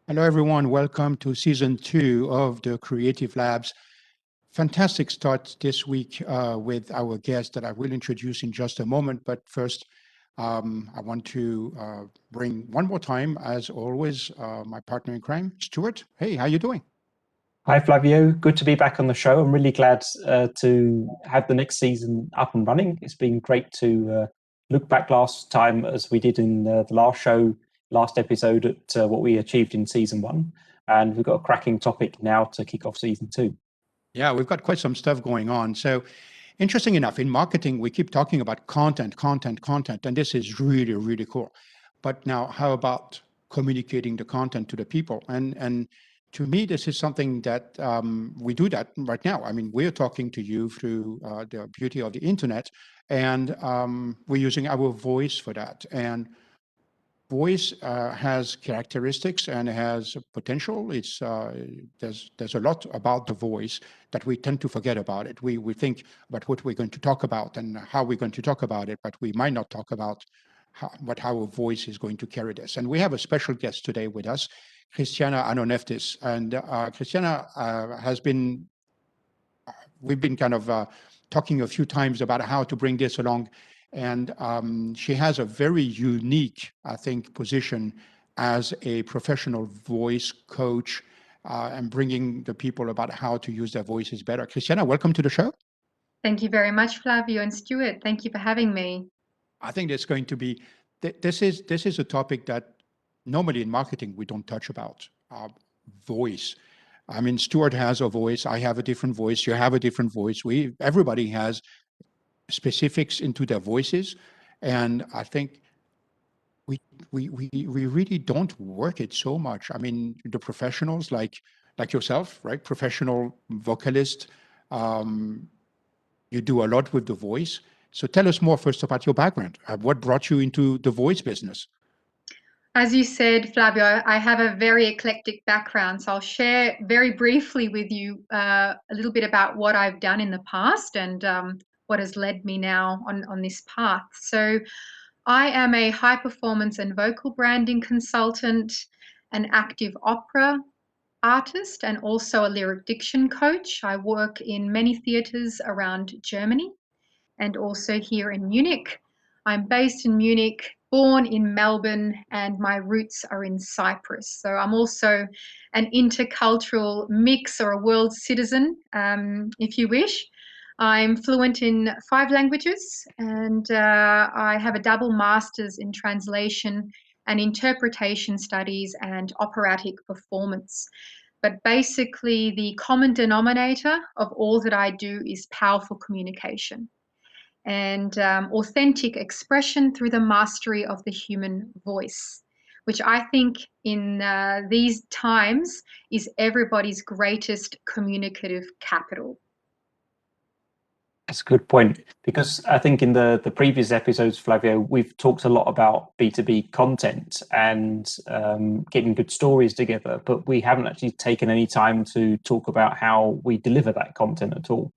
Hello, everyone. Welcome to season 2 of the Creative Labs. Fantastic start this week with our guest that I will introduce in just a moment. But first, I want to bring one more time, as always, my partner in crime, Stuart. Hey, how you doing? Hi, Flavio. Good to be back on the show. I'm really glad to have the next season up and running. It's been great to look back last time as we did in the last episode at what we achieved in season 1. And we've got a cracking topic now to kick off season 2. Yeah, we've got quite some stuff going on. So interesting enough, in marketing, we keep talking about content, and this is really, really cool. But now, how about communicating the content to the people? And to me, this is something that we do that right now. I mean, we're talking to you through the beauty of the internet, and we're using our voice for that. And voice has characteristics and has potential. It's there's a lot about the voice that we tend to forget about it. We think about what we're going to talk about and how we're going to talk about it, but we might not talk about how our voice is going to carry this. And we have a special guest today with us, Christiana Aloneftis. And Christiana has been we've been kind of talking a few times about how to bring this along. And she has a very unique, I think, position as a professional voice coach and bringing the people about how to use their voices better. Christiana, welcome to the show. Thank you very much, Flavio and Stuart. Thank you for having me. I think there's going to be, this is a topic that normally in marketing we don't touch about, voice. I mean, Stuart has a voice. I have a different voice. You have a different voice. Everybody has specifics into their voices, and I think we really don't work it so much. I mean, the professionals like yourself, right? Professional vocalist, you do a lot with the voice. So tell us more first about your background. What brought you into the voice business? As you said, Flavio, I have a very eclectic background, so I'll share very briefly with you a little bit about what I've done in the past and what has led me now on this path. So I am a high performance and vocal branding consultant, an active opera artist, and also a lyric diction coach. I work in many theatres around Germany and also here in Munich. I'm based in Munich, born in Melbourne, and my roots are in Cyprus. So I'm also an intercultural mix or a world citizen, if you wish. I'm fluent in 5 languages, and I have a double master's in translation and interpretation studies and operatic performance. But basically, the common denominator of all that I do is powerful communication and authentic expression through the mastery of the human voice, which I think in these times is everybody's greatest communicative capital. That's a good point, because I think in the previous episodes, Flavio, we've talked a lot about B2B content and getting good stories together, but we haven't actually taken any time to talk about how we deliver that content at all.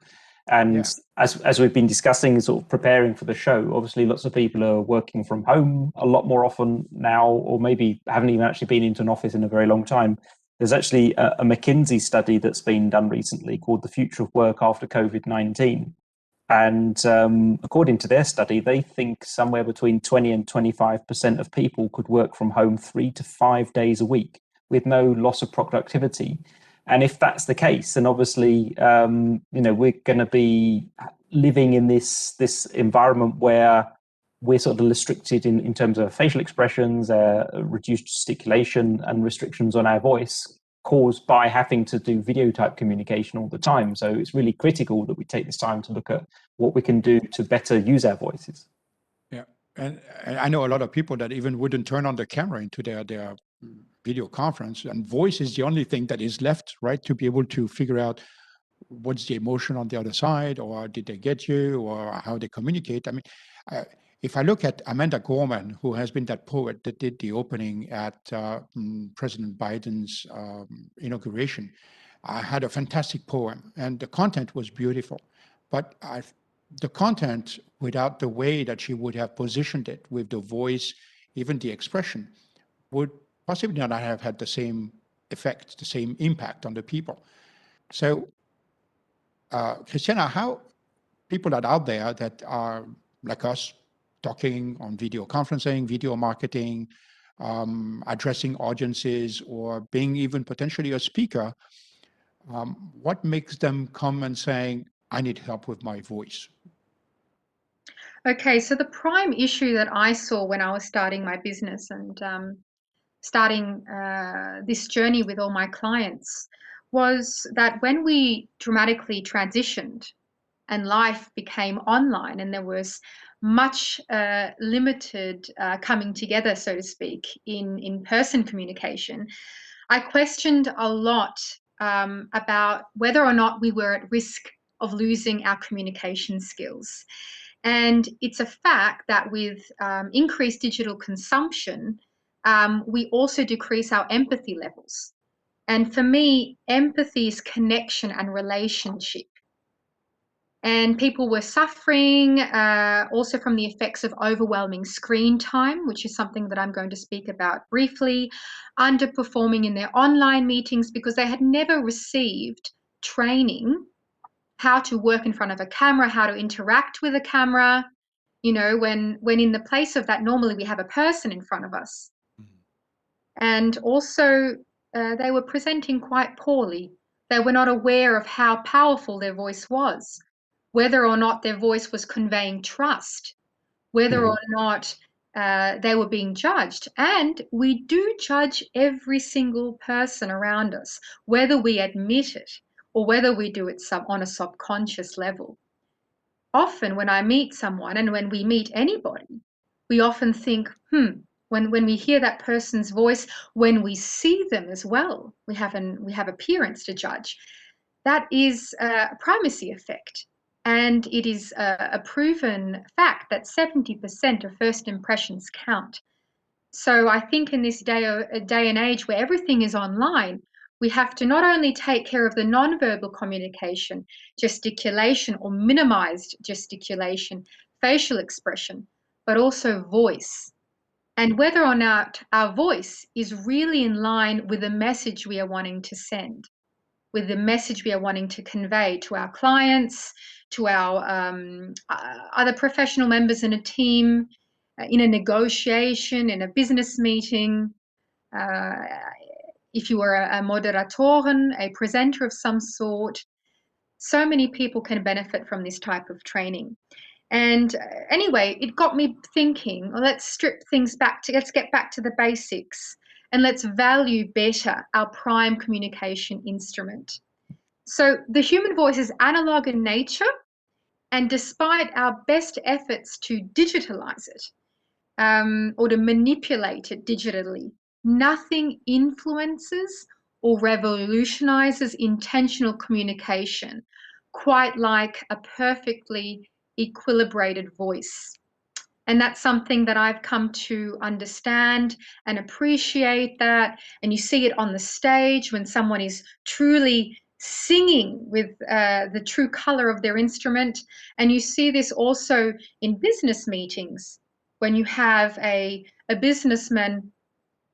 And as we've been discussing and sort of preparing for the show, obviously lots of people are working from home a lot more often now, or maybe haven't even actually been into an office in a very long time. There's actually a McKinsey study that's been done recently called The Future of Work After COVID-19. And according to their study, they think somewhere between 20 and 25% of people could work from home 3 to 5 days a week with no loss of productivity. And if that's the case, then obviously, we're going to be living in this environment where we're sort of restricted in terms of facial expressions, reduced gesticulation and restrictions on our voice caused by having to do video type communication all the time. So it's really critical that we take this time to look at what we can do to better use our voices. Yeah, and I know a lot of people that even wouldn't turn on the camera into their video conference, and voice is the only thing that is left, right, to be able to figure out what's the emotion on the other side, or did they get you, or how they communicate. I mean, if I look at Amanda Gorman, who has been that poet that did the opening at President Biden's inauguration, I had a fantastic poem, and the content was beautiful. But the content, without the way that she would have positioned it with the voice, even the expression, would possibly not have had the same effect, the same impact on the people. So, Christiana, how people that are out there that are like us, talking on video conferencing, video marketing, addressing audiences, or being even potentially a speaker, what makes them come and saying, I need help with my voice? Okay, so the prime issue that I saw when I was starting my business and starting this journey with all my clients was that when we dramatically transitioned and life became online and there was much limited coming together, so to speak, in in-person communication, I questioned a lot about whether or not we were at risk of losing our communication skills. And it's a fact that with increased digital consumption, we also decrease our empathy levels. And for me, empathy is connection and relationship. And people were suffering also from the effects of overwhelming screen time, which is something that I'm going to speak about briefly, underperforming in their online meetings because they had never received training how to work in front of a camera, how to interact with a camera. You know, when in the place of that, normally we have a person in front of us. And also, they were presenting quite poorly. They were not aware of how powerful their voice was, whether or not their voice was conveying trust, whether or not they were being judged. And we do judge every single person around us, whether we admit it or whether we do it on a subconscious level. Often when I meet someone and when we meet anybody, we often think, when we hear that person's voice, when we see them as well, we have appearance to judge. That is a primacy effect. And it is a proven fact that 70% of first impressions count. So I think in this day and age where everything is online, we have to not only take care of the nonverbal communication, gesticulation or minimized gesticulation, facial expression, but also voice. And whether or not our voice is really in line with the message we are wanting to send, with the message we are wanting to convey to our clients, to our other professional members in a team, in a negotiation, in a business meeting. If you are a Moderatorin, a presenter of some sort, so many people can benefit from this type of training. And anyway, it got me thinking, well, let's get back to the basics and let's value better our prime communication instrument. So the human voice is analog in nature, and despite our best efforts to digitalize it or to manipulate it digitally, nothing influences or revolutionizes intentional communication quite like a perfectly equilibrated voice. And that's something that I've come to understand and appreciate that. And you see it on the stage when someone is truly singing with the true color of their instrument. And you see this also in business meetings when you have a businessman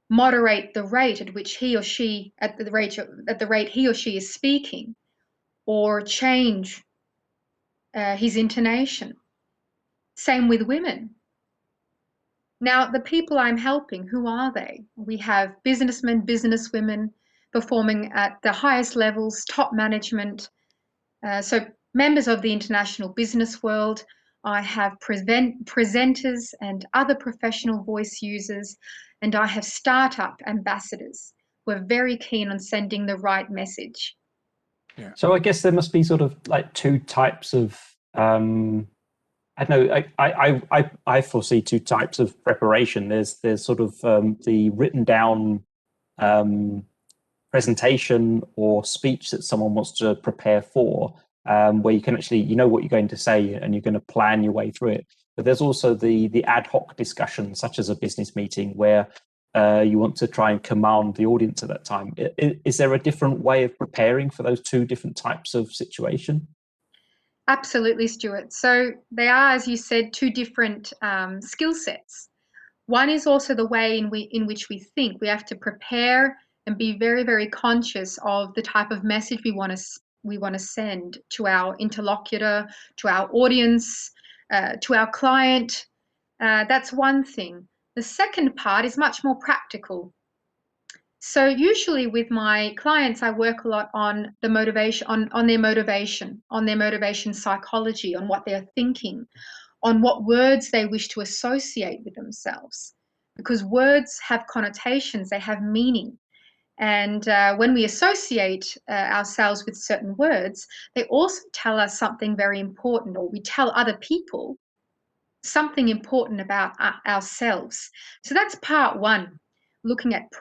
moderate the rate at which he or she at the rate he or she is speaking, or change his intonation. Same with women. Now, the people I'm helping, who are they? We have businessmen, businesswomen performing at the highest levels, top management. So members of the international business world. I have presenters and other professional voice users, and I have startup ambassadors who are very keen on sending the right message. Yeah. So I guess there must be sort of like two types of I don't know. I foresee two types of preparation. There's sort of the written down presentation or speech that someone wants to prepare for, where you can actually, you know what you're going to say and you're going to plan your way through it. But there's also the ad hoc discussion, such as a business meeting, where you want to try and command the audience at that time. Is there a different way of preparing for those two different types of situation? Absolutely, Stuart. So they are, as you said, two different skill sets. One is also the way in which we think. We have to prepare and be very, very conscious of the type of message we want to send to our interlocutor, to our audience, to our client. That's one thing. The second part is much more practical. So usually with my clients, I work a lot on the motivation, on their motivation psychology, on what they're thinking, on what words they wish to associate with themselves. Because words have connotations, they have meaning. And when we associate ourselves with certain words, they also tell us something very important, or we tell other people something important about ourselves. So that's part one, looking at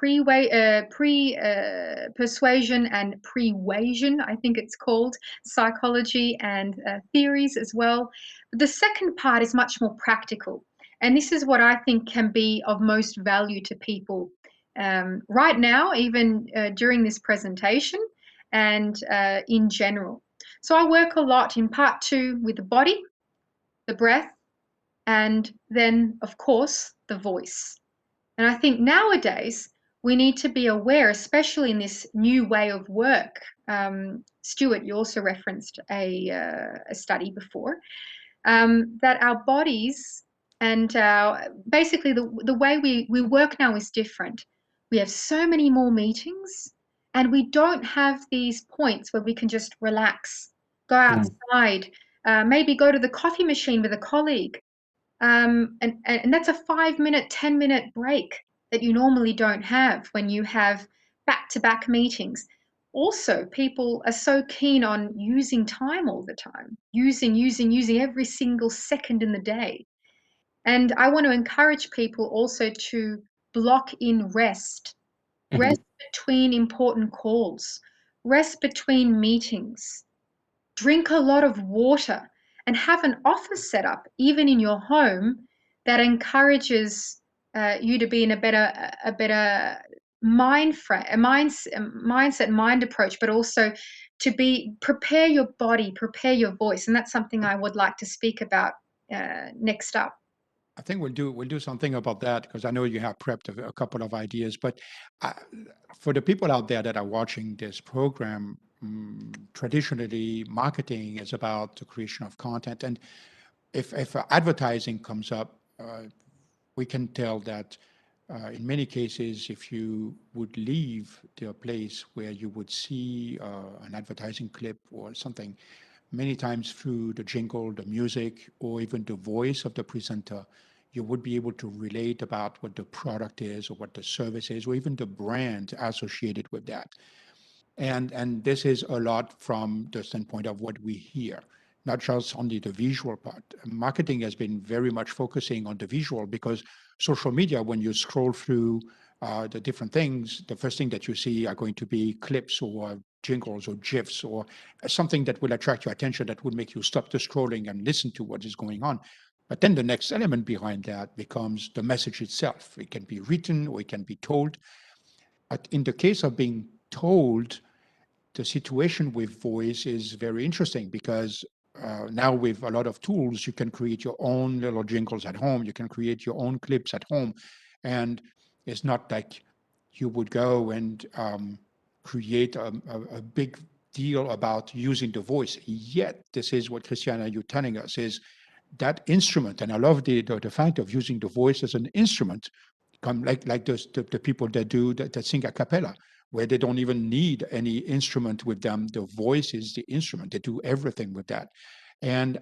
persuasion and pre-wasion, I think it's called, psychology and theories as well. The second part is much more practical. And this is what I think can be of most value to people right now, even during this presentation and in general. So I work a lot in part two with the body, the breath, and then, of course, the voice. And I think nowadays we need to be aware, especially in this new way of work. Stuart, you also referenced a study before, that our bodies and basically the way we work now is different. We have so many more meetings, and we don't have these points where we can just relax, go outside, maybe go to the coffee machine with a colleague. And that's a 5-minute, 10-minute break that you normally don't have when you have back-to-back meetings. Also, people are so keen on using time all the time, using every single second in the day. And I want to encourage people also to block in rest, rest between important calls, rest between meetings, drink a lot of water, and have an office set up, even in your home, that encourages you to be in a better mind approach, but also to prepare your body, prepare your voice. And that's something I would like to speak about next up. I think we'll do something about that, because I know you have prepped a couple of ideas. But for the people out there that are watching this program, traditionally marketing is about the creation of content, and if advertising comes up, we can tell that in many cases, if you would leave the place where you would see an advertising clip or something, many times through the jingle, the music, or even the voice of the presenter, you would be able to relate about what the product is or what the service is, or even the brand associated with that. And this is a lot from the standpoint of what we hear, not just only the visual part. Marketing has been very much focusing on the visual, because social media, when you scroll through the different things, the first thing that you see are going to be clips or jingles or GIFs or something that will attract your attention, that would make you stop the scrolling and listen to what is going on. But then the next element behind that becomes the message itself. It can be written or it can be told. But in the case of being told, the situation with voice is very interesting, because now with a lot of tools, you can create your own little jingles at home. You can create your own clips at home. And it's not like you would go and create a big deal about using the voice. Yet, this is what, Christiana, you're telling us, is that instrument. And I love the fact of using the voice as an instrument, like the people that sing a cappella, where they don't even need any instrument with them. The voice is the instrument. They do everything with that. And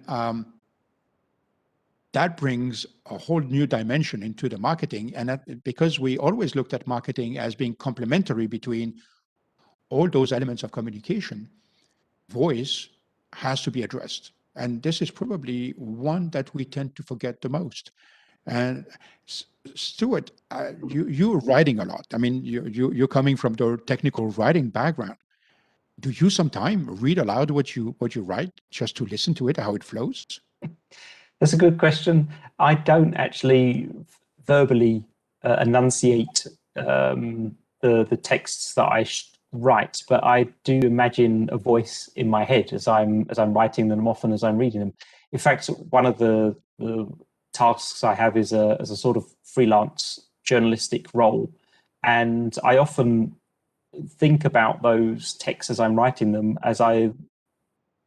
that brings a whole new dimension into the marketing. And because we always looked at marketing as being complementary between all those elements of communication, voice has to be addressed. And this is probably one that we tend to forget the most. And Stuart, you're writing a lot. I mean, you're coming from the technical writing background. Do you sometimes read aloud what you write, just to listen to it, how it flows? That's a good question. I don't actually verbally enunciate the texts that I write, but I do imagine a voice in my head as I'm writing them, often as I'm reading them. In fact, one of the tasks I have is as a sort of freelance journalistic role, and I often think about those texts as I'm writing them as I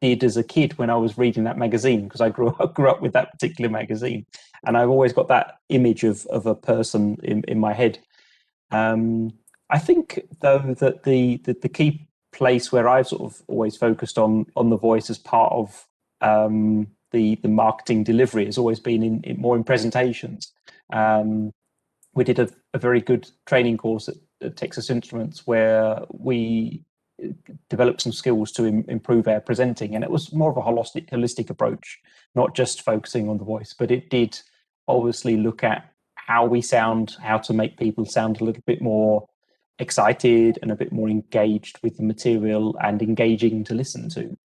did as a kid when I was reading that magazine, because I grew up with that particular magazine, and I've always got that image of a person in my head. I think though that the key place where I've sort of always focused on the voice as part of the marketing delivery has always been in presentations. We did a very good training course at Texas Instruments where we developed some skills to improve our presenting, and it was more of a holistic approach, not just focusing on the voice, but it did obviously look at how we sound, how to make people sound a little bit more excited and a bit more engaged with the material and engaging to listen to.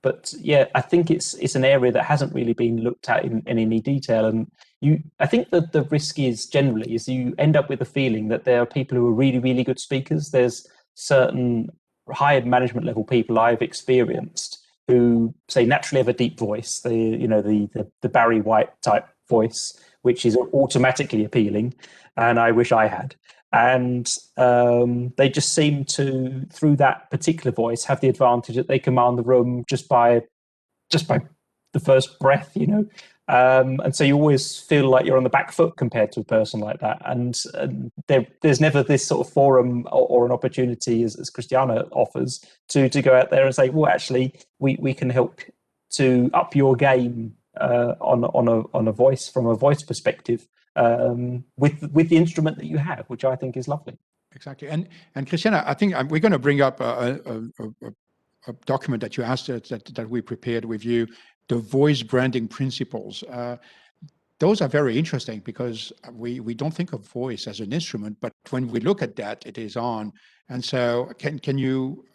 But yeah, I think it's an area that hasn't really been looked at in any detail. And I think that the risk is generally is you end up with a feeling that there are people who are really, really good speakers. There's certain higher management level people I've experienced who say naturally have a deep voice, the Barry White type voice, which is automatically appealing, and I wish I had. And they just seem to, through that particular voice, have the advantage that they command the room just by the first breath, and so you always feel like you're on the back foot compared to a person like that. And there's never this sort of forum or an opportunity, as Christiana offers, to go out there and say, well, actually, we can help to up your game on a voice, from a voice perspective, with the instrument that you have, which I think is lovely. Exactly. And Christiana, I think we're going to bring up a document that you asked that we prepared with you, the voice branding principles. Those are very interesting because we don't think of voice as an instrument, but when we look at that, it is on. And so can you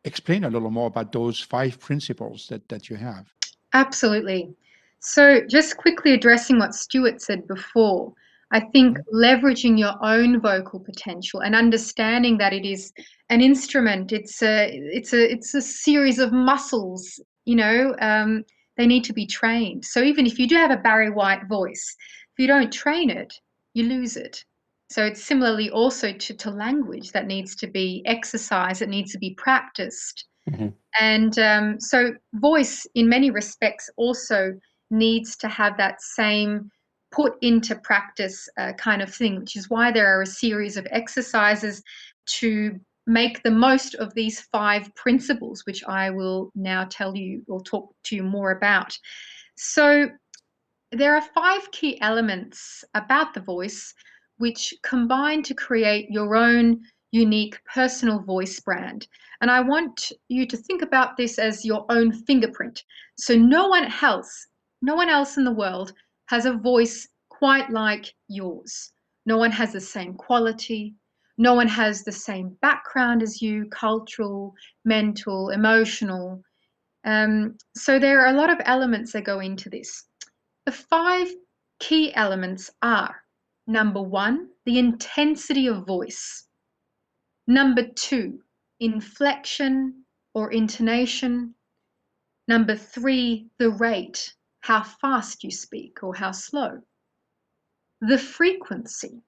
explain a little more about those 5 principles that you have? Absolutely. So just quickly addressing what Stuart said before, I think leveraging your own vocal potential and understanding that it is an instrument, it's a series of muscles, they need to be trained. So even if you do have a Barry White voice, if you don't train it, you lose it. So it's similarly also to language that needs to be exercised, it needs to be practiced. Mm-hmm. And so voice in many respects also needs to have that same put into practice kind of thing, which is why there are a series of exercises to make the most of these 5 principles, which I will now tell you or talk to you more about. So there are 5 key elements about the voice which combine to create your own unique personal voice brand. And I want you to think about this as your own fingerprint. So no one else in the world has a voice quite like yours. No one has the same quality. No one has the same background as you, cultural, mental, emotional. So there are a lot of elements that go into this. The 5 key elements are: number 1, the intensity of voice. Number 2, inflection or intonation. Number 3, the rate, how fast you speak or how slow. The frequency.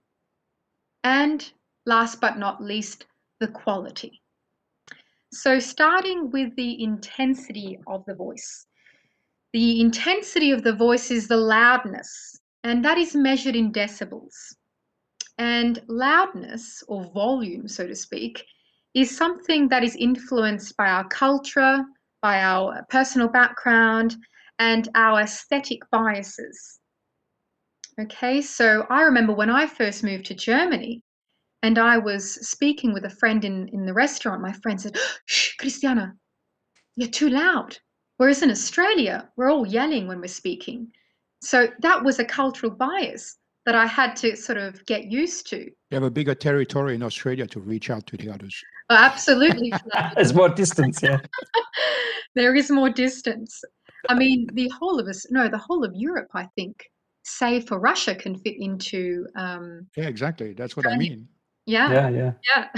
And last but not least, the quality. So starting with the intensity of the voice. The intensity of the voice is the loudness, and that is measured in decibels. And loudness, or volume, so to speak, is something that is influenced by our culture, by our personal background, and our aesthetic biases. Okay, so I remember when I first moved to Germany and I was speaking with a friend in the restaurant, my friend said, "Shh, Christiana, you're too loud." Whereas in Australia, we're all yelling when we're speaking. So that was a cultural bias that I had to sort of get used to. You have a bigger territory in Australia to reach out to the others. Oh, absolutely. There's more distance, yeah. There is more distance. I mean, the whole of Europe, I think, save for Russia, can fit into. Yeah, exactly. That's what I mean. Yeah. Yeah.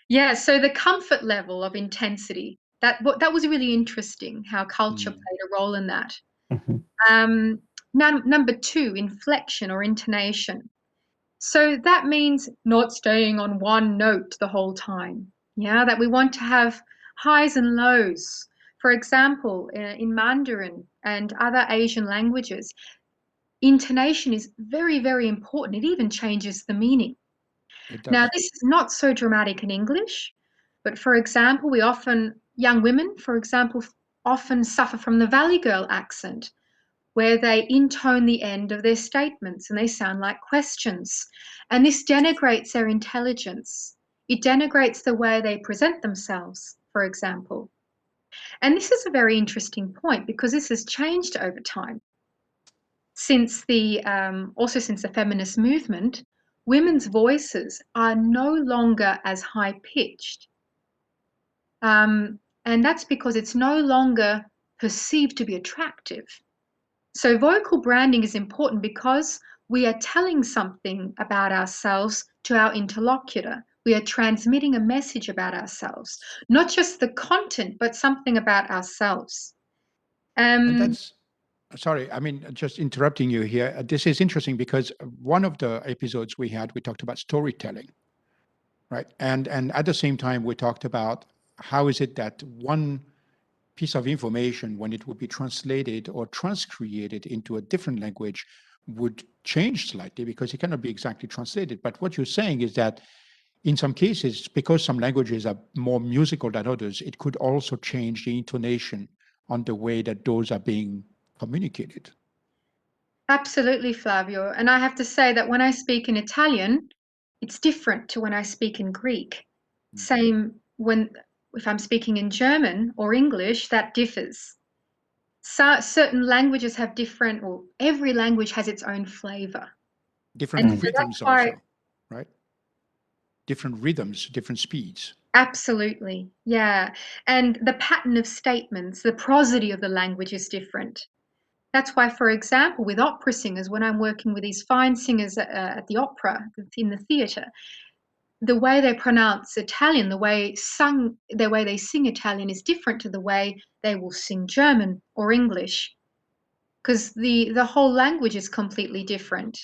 Yeah. So the comfort level of intensity, that was really interesting, how culture played a role in that. Mm-hmm. Number 2, inflection or intonation. So that means not staying on one note the whole time. Yeah, that we want to have highs and lows. For example, in Mandarin and other Asian languages, intonation is very, very important. It even changes the meaning. It does. Now, this is not so dramatic in English, but for example, young women, for example, often suffer from the Valley Girl accent, where they intone the end of their statements and they sound like questions. And this denigrates their intelligence. It denigrates the way they present themselves, for example. And this is a very interesting point because this has changed over time. Since since the feminist movement, women's voices are no longer as high pitched. And that's because it's no longer perceived to be attractive. So vocal branding is important because we are telling something about ourselves to our interlocutor. We are transmitting a message about ourselves, not just the content, but something about ourselves. And that's, sorry, I mean, just interrupting you here. This is interesting because one of the episodes we talked about storytelling, right? And at the same time, we talked about how is it that one piece of information, when it would be translated or transcreated into a different language, would change slightly because it cannot be exactly translated. But what you're saying is that in some cases, because some languages are more musical than others, it could also change the intonation on the way that those are being communicated. Absolutely, Flavio. And I have to say that when I speak in Italian, it's different to when I speak in Greek. Same if I'm speaking in German or English, that differs. So certain languages have every language has its own flavor. Different So that's rhythms why, also, right? Different rhythms, different speeds. absolutely, yeah. And the pattern of statements, the prosody of the language is different. That's why, for example, with opera singers, when I'm working with these fine singers at the opera, in the theatre, the way they pronounce Italian, the way they sing Italian is different to the way they will sing German or English, because the whole language is completely different.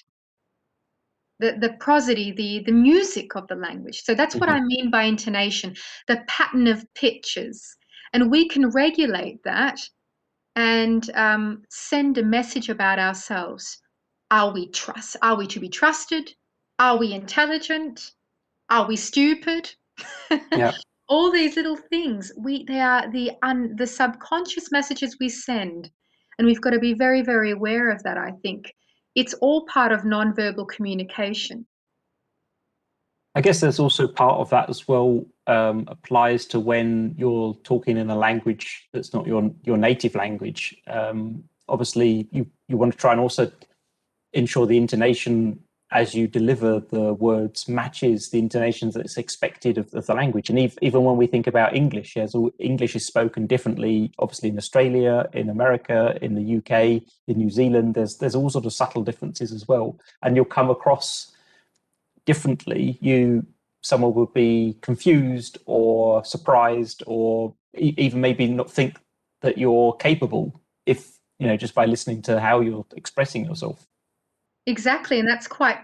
The prosody, the music of the language. So that's what I mean by intonation, the pattern of pitches, and we can regulate that and send a message about ourselves. Are we to be trusted? Are we intelligent? Are we stupid? Yeah. All these little things. They are the subconscious messages we send, and we've got to be very, very aware of that. I think it's all part of nonverbal communication. I guess there's also part of that as well, applies to when you're talking in a language that's not your native language. Obviously, you want to try and also ensure the intonation as you deliver the words matches the intonations that's expected of the language. And even when we think about English, English is spoken differently, obviously in Australia, in America, in the UK, in New Zealand, there's all sort of subtle differences as well. And you'll come across differently. Someone would be confused or surprised or even maybe not think that you're capable if, just by listening to how you're expressing yourself. Exactly, and that's quite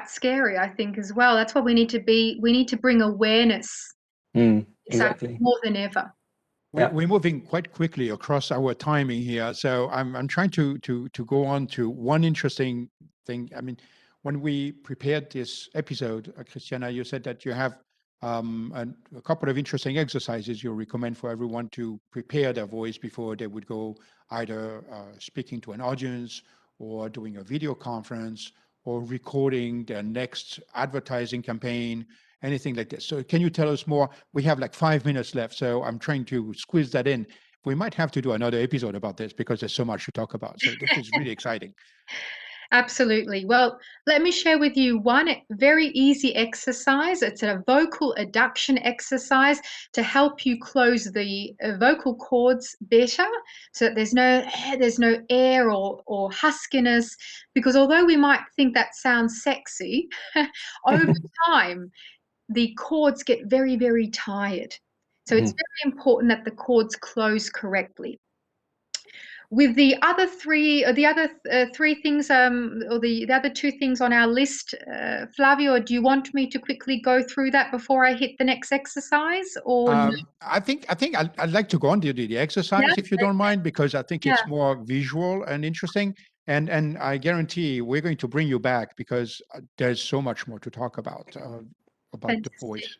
scary, I think, as well. That's why we need to bring awareness. Exactly. More than ever. We're moving quite quickly across our timing here, so I'm trying to go on to one interesting thing. I mean, when we prepared this episode, Christiana, you said that you have a couple of interesting exercises you recommend for everyone to prepare their voice before they would go either speaking to an audience or doing a video conference or recording their next advertising campaign, anything like this. So can you tell us more? We have like 5 minutes left, so I'm trying to squeeze that in. We might have to do another episode about this because there's so much to talk about. So this is really exciting. Absolutely. Well, let me share with you one very easy exercise. It's a vocal adduction exercise to help you close the vocal cords better so that there's no air or huskiness, because although we might think that sounds sexy, over time the cords get very, very tired. So it's very important that the cords close correctly. with the other three, or the other three things, or the other two things on our list, Flavio, do you want me to quickly go through that before I hit the next exercise, or no? I think I'd like to go on to the exercise, Yeah, if you don't mind, because I think yeah, it's more visual and interesting. And I guarantee we're going to bring you back because there's so much more to talk about the fantastic. voice.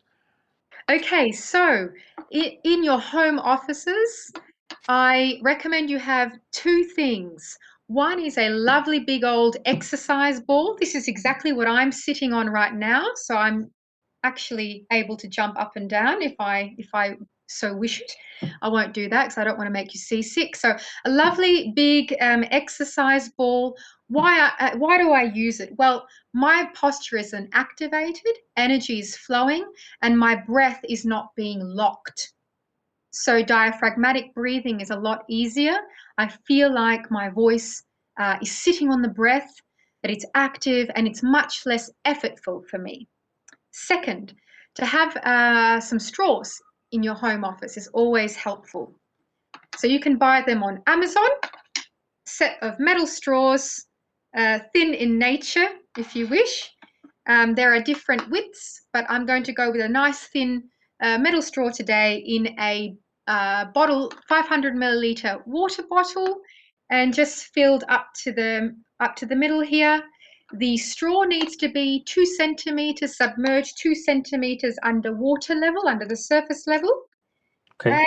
Okay, so in your home offices, I recommend you have two things. One is a lovely big old exercise ball. This is exactly what I'm sitting on right now. So I'm actually able to jump up and down if I so wish it. I won't do that because I don't want to make you seasick. So a lovely big exercise ball. Why do I use it? Well, my posture isn't activated, energy is flowing, and my breath is not being locked. So diaphragmatic breathing is a lot easier. I feel like my voice is sitting on the breath, that it's active, and it's much less effortful for me. Second, to have some straws in your home office is always helpful. So you can buy them on Amazon, set of metal straws, thin in nature if you wish. There are different widths, but I'm going to go with a nice thin metal straw today in a bottle, 500 milliliter water bottle, and just filled up to the middle here. The straw needs to be 2 centimeters submerged, 2 centimeters under water level, under the surface level. Okay. And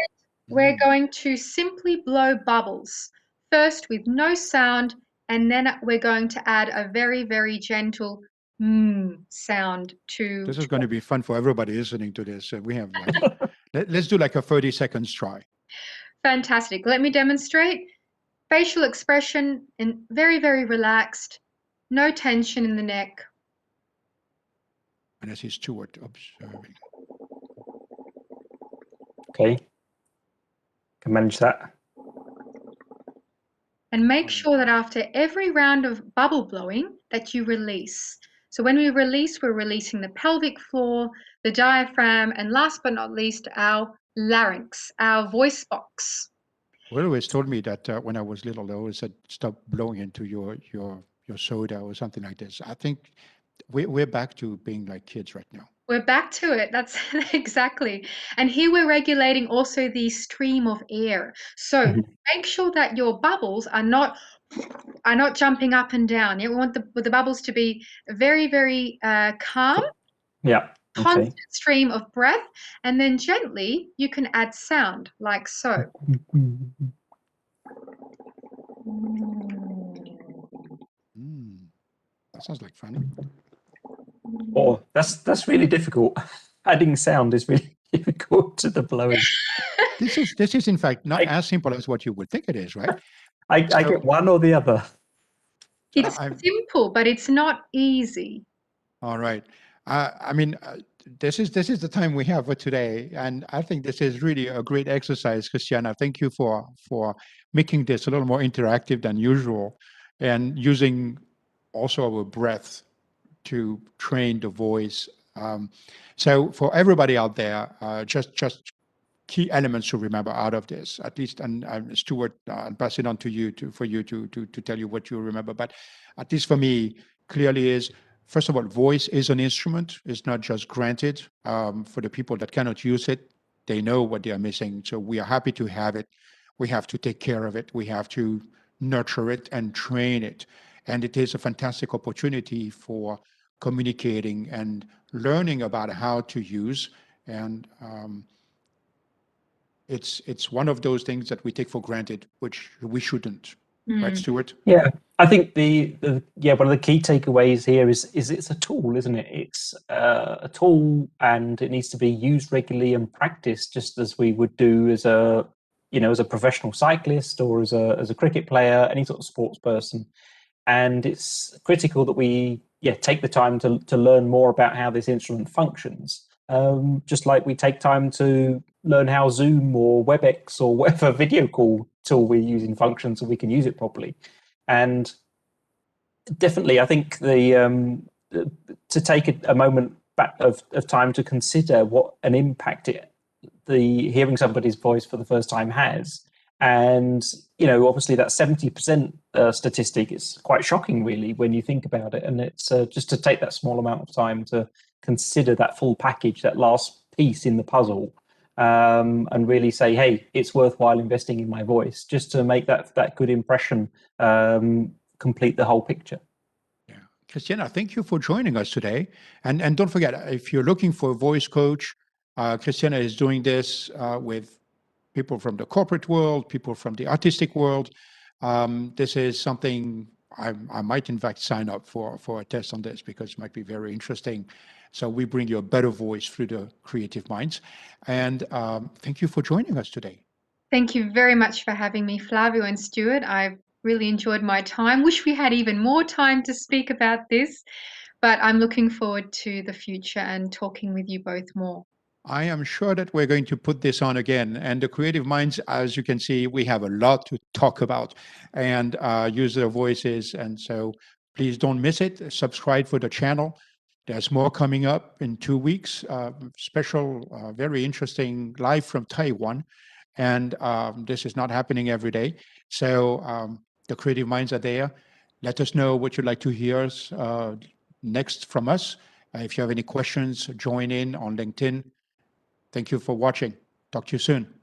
we're going to simply blow bubbles, first with no sound, and then we're going to add a very, very gentle sound to. This is going to be fun for everybody listening to this. We have like, let's do like a 30 seconds try. Fantastic. Let me demonstrate. Facial expression and very, very relaxed. No tension in the neck. And as he's Stuart observing. Okay. Can manage that. And make sure that after every round of bubble blowing that you release. So when we release, we're releasing the pelvic floor, the diaphragm, and last but not least, our larynx, our voice box. Well, always told me that when I was little, they always said, stop blowing into your soda or something like this. I think we're back to being like kids right now. We're back to it. That's exactly. And here we're regulating also the stream of air. So make sure that your bubbles are not jumping up and down. You want the bubbles to be very, very calm. Yeah. Okay. Constant stream of breath, and then gently you can add sound like so. That sounds like fun. Oh, that's really difficult. Adding sound is really difficult to the blowing. This is in fact not as simple as what you would think it is, right? I get one or the other. It's simple, but it's not easy. All right. I mean, this is the time we have for today, and I think this is really a great exercise, Christiana. Thank you for making this a little more interactive than usual, and using also our breath to train the voice. So for everybody out there, just key elements to remember out of this, at least, and Stuart, I'll pass it on to you for you to tell you what you remember. But at least for me, clearly is, first of all, voice is an instrument. It's not just granted. For the people that cannot use it, they know what they are missing. So we are happy to have it. We have to take care of it. We have to nurture it and train it. And it is a fantastic opportunity for communicating and learning about how to use. And it's one of those things that we take for granted, which we shouldn't. Right, Stuart? Yeah, I think the one of the key takeaways here is it's a tool, isn't it? It's a tool, and it needs to be used regularly and practiced, just as we would do as a professional cyclist or as a cricket player, any sort of sports person. And it's critical that we take the time to learn more about how this instrument functions. Just like we take time to learn how Zoom or WebEx or whatever video call tool we're using functions so we can use it properly. And definitely, I think to take a moment back of time to consider what an impact the hearing somebody's voice for the first time has, And, obviously that 70% statistic is quite shocking, really, when you think about it. And it's just to take that small amount of time to consider that full package, that last piece in the puzzle, and really say, hey, it's worthwhile investing in my voice, just to make that good impression, complete the whole picture. Yeah. Christiana, thank you for joining us today. And don't forget, if you're looking for a voice coach, Christiana is doing this with people from the corporate world, people from the artistic world. This is something I might in fact sign up for a test on this, because it might be very interesting. So we bring you a better voice through the creative minds. And thank you for joining us today. Thank you very much for having me, Flavio and Stuart. I've really enjoyed my time. Wish we had even more time to speak about this, but I'm looking forward to the future and talking with you both more. I am sure that we're going to put this on again. And the creative minds, as you can see, we have a lot to talk about and use their voices. And so please don't miss it. Subscribe for the channel. There's more coming up in 2 weeks. Special, very interesting live from Taiwan. And this is not happening every day. So the creative minds are there. Let us know what you'd like to hear next from us. If you have any questions, join in on LinkedIn. Thank you for watching. Talk to you soon.